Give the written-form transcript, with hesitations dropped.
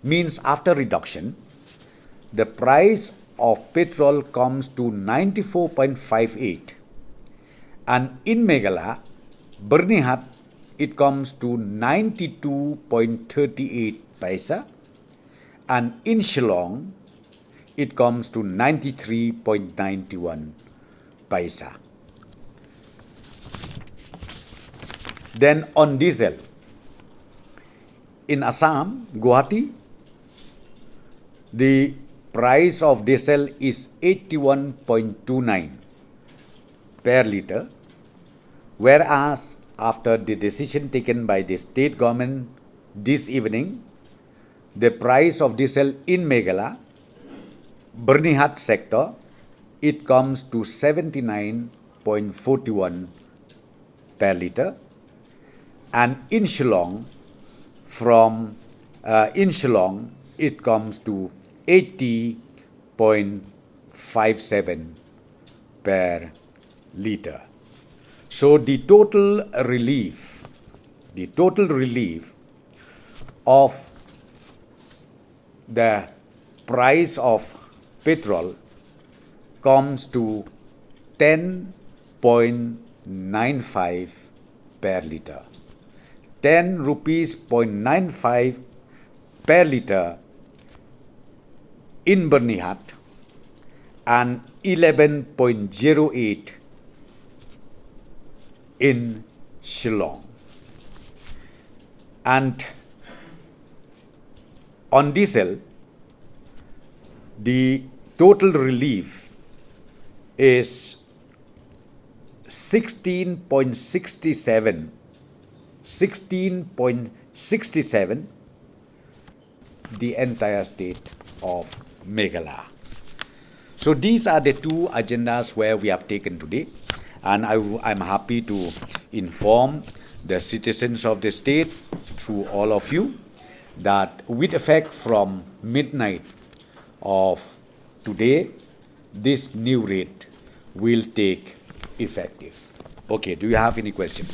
means after reduction, the price of petrol comes to 94.58, and in Meghalaya, Bernihat, it comes to 92.38 paisa, and in Shillong, it comes to 93.91 paisa. Then on diesel, in Assam, Guwahati, the price of diesel is 81.29 per liter, whereas after the decision taken by the state government this evening, the price of diesel in Meghalaya, Bernihat sector, it comes to 79.41 per liter, and in Shillong, it comes to 80.57 per liter. So the total relief of the price of petrol comes to 10.95 per liter. 10 rupees 0.95 per liter in Bernihat and 11.08 in Shillong. And on diesel, the total relief is 16.67 the entire state of Meghalaya. So these are the two agendas where we have taken today, and I'm happy to inform the citizens of the state through all of you that with effect from midnight of today, this new rate will take effective. Okay, do you have any questions?